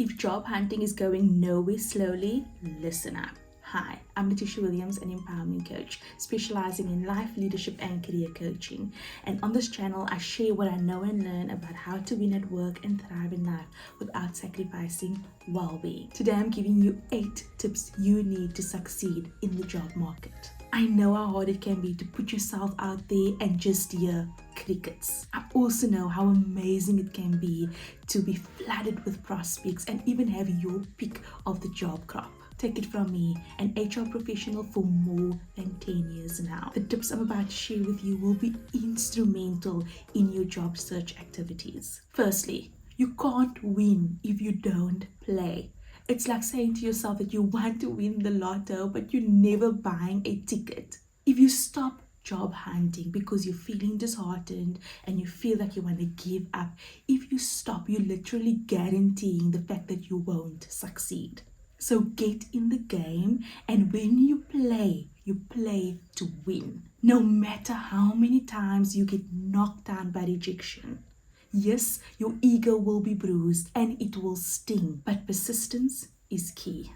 If job hunting is going nowhere slowly, listen up. Hi, I'm Letitia Williams, an empowerment coach specializing in life, leadership, and career coaching. And on this channel, I share what I know and learn about how to win at work and thrive in life without sacrificing well-being. Today, I'm giving you 8 tips you need to succeed in the job market. I know how hard it can be to put yourself out there and just hear crickets. I also know how amazing it can be to be flooded with prospects and even have your pick of the job crop. Take it from me, an HR professional for more than 10 years now. The tips I'm about to share with you will be instrumental in your job search activities. Firstly, you can't win if you don't play. It's like saying to yourself that you want to win the lotto, but you're never buying a ticket. If you stop job hunting because you're feeling disheartened and you feel like you want to give up, if you stop, you're literally guaranteeing the fact that you won't succeed. So get in the game, and when you play to win. No matter how many times you get knocked down by rejection. Yes, your ego will be bruised and it will sting, but persistence is key.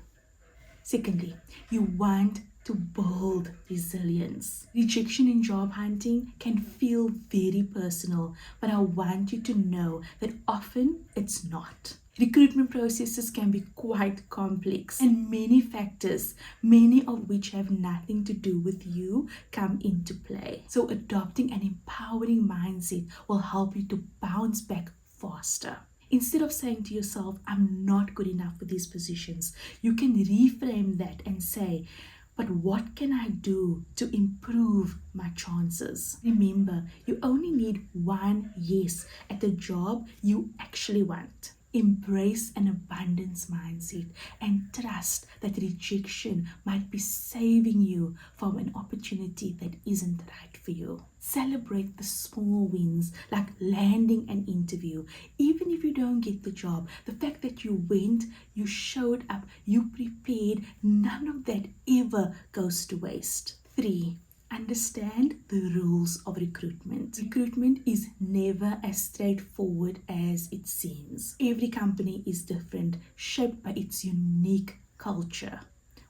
Secondly, you want to build resilience. Rejection in job hunting can feel very personal, but I want you to know that often it's not. Recruitment processes can be quite complex, and many factors, many of which have nothing to do with you, come into play. So adopting an empowering mindset will help you to bounce back faster. Instead of saying to yourself, I'm not good enough for these positions, you can reframe that and say, but what can I do to improve my chances? Remember, you only need one yes at the job you actually want. Embrace an abundance mindset and trust that rejection might be saving you from an opportunity that isn't right for you. Celebrate the small wins, like landing an interview. Even if you don't get the job, the fact that you went, you showed up, you prepared, none of that ever goes to waste. 3. Understand the rules of recruitment. Recruitment is never as straightforward as it seems. Every company is different, shaped by its unique culture.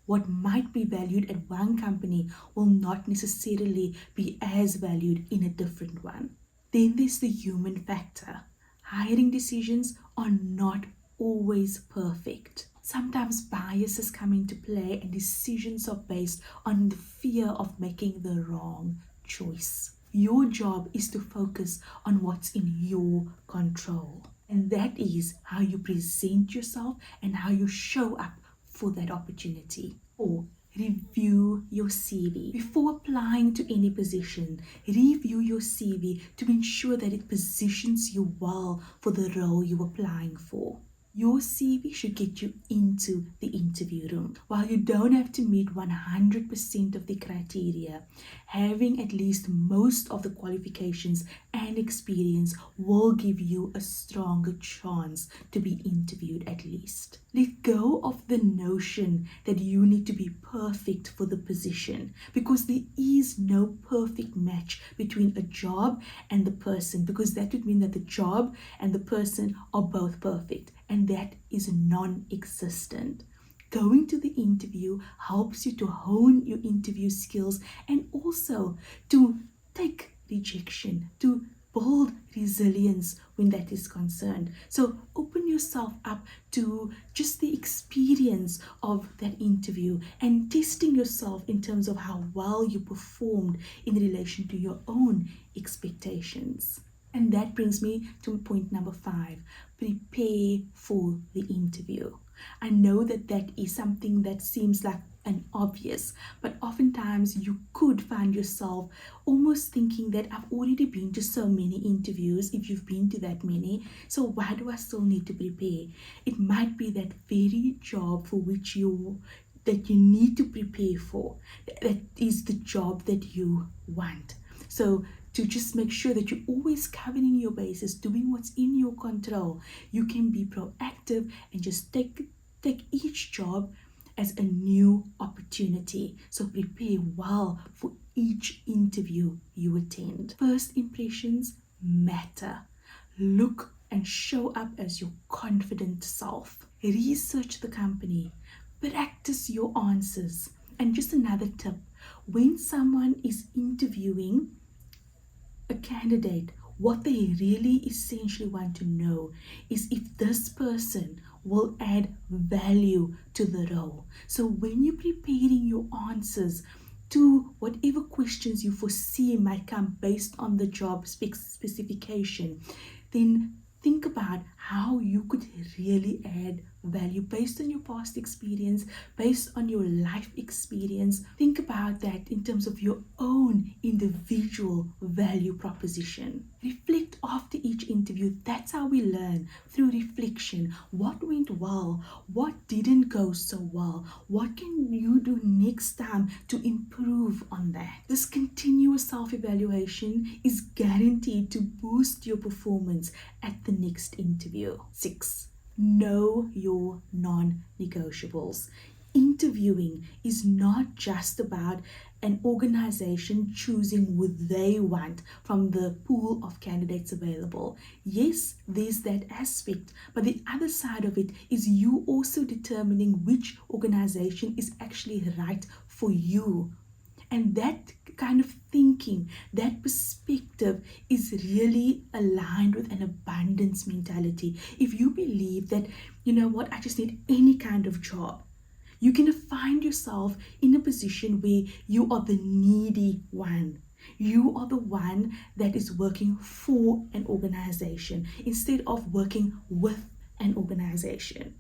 What might be valued at one company will not necessarily be as valued in a different one. Then there's the human factor. Hiring decisions are not always perfect. Sometimes biases come into play and decisions are based on the fear of making the wrong choice. Your job is to focus on what's in your control. And that is how you present yourself and how you show up for that opportunity. Or review your CV. Before applying to any position, review your CV to ensure that it positions you well for the role you're applying for. Your CV should get you into the interview room. While you don't have to meet 100% of the criteria, having at least most of the qualifications and experience will give you a stronger chance to be interviewed at least. Let go of the notion that you need to be perfect for the position, because there is no perfect match between a job and the person, because that would mean that the job and the person are both perfect. And that is non-existent. Going to the interview helps you to hone your interview skills and also to take rejection, to build resilience when that is concerned. So open yourself up to just the experience of that interview and testing yourself in terms of how well you performed in relation to your own expectations. And that brings me to point number 5. Prepare for the interview. I know that is something that seems like an obvious, but oftentimes you could find yourself almost thinking that I've already been to so many interviews, if you've been to that many, so why do I still need to prepare? It might be that very job for which that you need to prepare for. That is the job that you want. So to just make sure that you're always covering your bases, doing what's in your control, you can be proactive and just take each job as a new opportunity. So prepare well for each interview you attend. First impressions matter. Look and show up as your confident self. research the company, practice your answers. And just another tip, when someone is interviewing a candidate, what they really essentially want to know is if this person will add value to the role. So when you're preparing your answers to whatever questions you foresee might come based on the job specification, then think about how you could really add value based on your past experience, based on your life experience. Think about that in terms of your own individual value proposition. Reflect after each interview. That's how we learn, through reflection. What went well? What didn't go so well? What can you do next time to improve on that? This continuous self-evaluation is guaranteed to boost your performance at the next interview. 6. Know your non-negotiables. Interviewing is not just about an organization choosing who they want from the pool of candidates available. Yes, there's that aspect, but the other side of it is you also determining which organization is actually right for you. And that kind of thinking, that perspective is really aligned with an abundance mentality. If you believe that, you know what, I just need any kind of job, you're going to find yourself in a position where you are the needy one. You are the one that is working for an organization instead of working with an organization.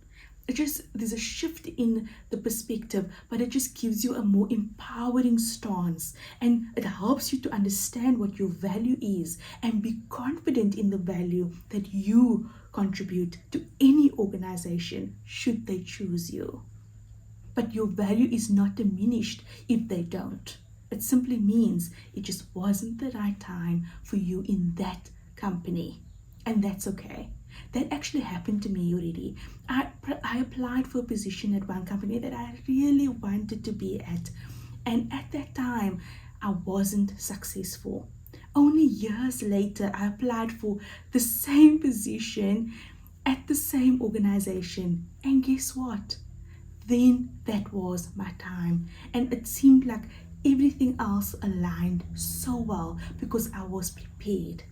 There's a shift in the perspective, but it just gives you a more empowering stance, and it helps you to understand what your value is and be confident in the value that you contribute to any organization should they choose you. But your value is not diminished if they don't. It simply means it just wasn't the right time for you in that company, and that's okay. That actually happened to me already. I applied for a position at one company that I really wanted to be at, and at that time I wasn't successful. Only years later I applied for the same position at the same organization, and guess what? Then that was my time, and it seemed like everything else aligned so well because I was prepared.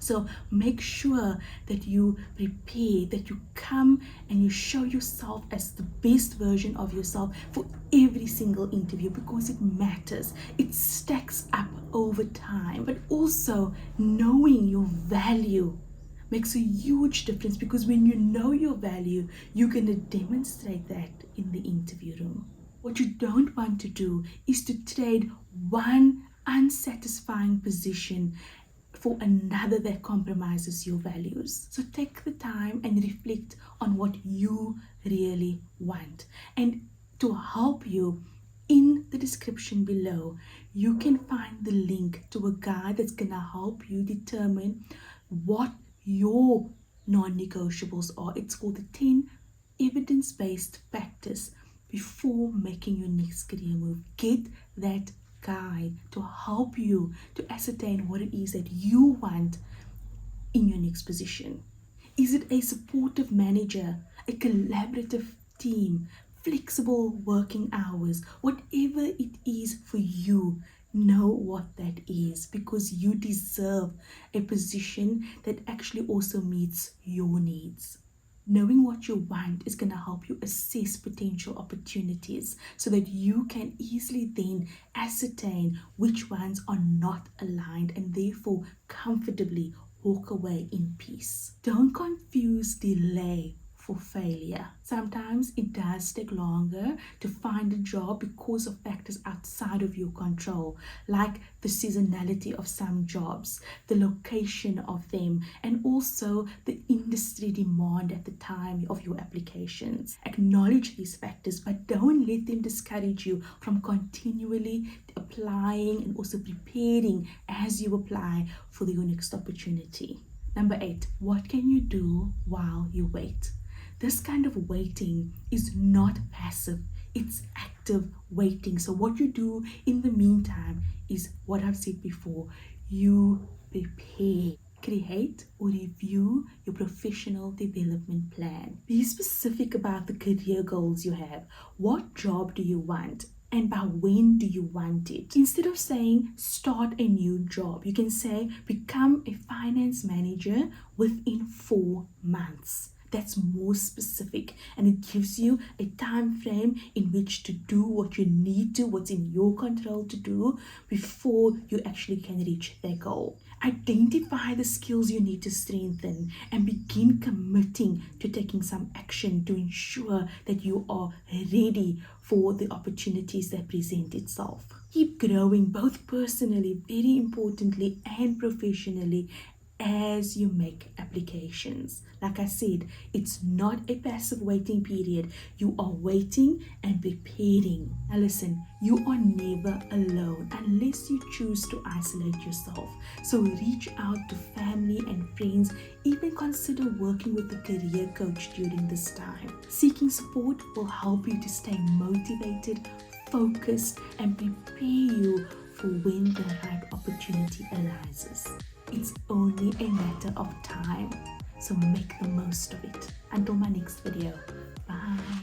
So make sure that you prepare, that you come and you show yourself as the best version of yourself for every single interview, because it matters. It stacks up over time. But also knowing your value makes a huge difference, because when you know your value, you're going to demonstrate that in the interview room. What you don't want to do is to trade one unsatisfying position for another that compromises your values. So take the time and reflect on what you really want. And to help you, in the description below, you can find the link to a guide that's gonna help you determine what your non-negotiables are. It's called the 10 evidence-based factors before making your next career move. Get that guide to help you to ascertain what it is that you want in your next position. Is it a supportive manager, a collaborative team, flexible working hours? Whatever it is for you, know what that is, because you deserve a position that actually also meets your needs. Knowing what you want is going to help you assess potential opportunities so that you can easily then ascertain which ones are not aligned and therefore comfortably walk away in peace. Don't confuse delay for failure. Sometimes it does take longer to find a job because of factors outside of your control, like the seasonality of some jobs, the location of them, and also the industry demand at the time of your applications. Acknowledge these factors, but don't let them discourage you from continually applying and also preparing as you apply for your next opportunity. Number 8, what can you do while you wait? This kind of waiting is not passive, it's active waiting. So what you do in the meantime is what I've said before. You prepare. Create or review your professional development plan. Be specific about the career goals you have. What job do you want? And by when do you want it? Instead of saying start a new job, you can say become a finance manager within 4 months. That's more specific, and it gives you a time frame in which to do what you need to, what's in your control to do before you actually can reach that goal. Identify the skills you need to strengthen and begin committing to taking some action to ensure that you are ready for the opportunities that present itself. Keep growing both personally, very importantly, and professionally as you make applications. Like I said, it's not a passive waiting period. You are waiting and preparing. Now listen, you are never alone unless you choose to isolate yourself. So reach out to family and friends. Even consider working with a career coach during this time. Seeking support will help you to stay motivated, focused, and prepare you for when the right opportunity arises. It's only a matter of time, so make the most of it. Until my next video, bye.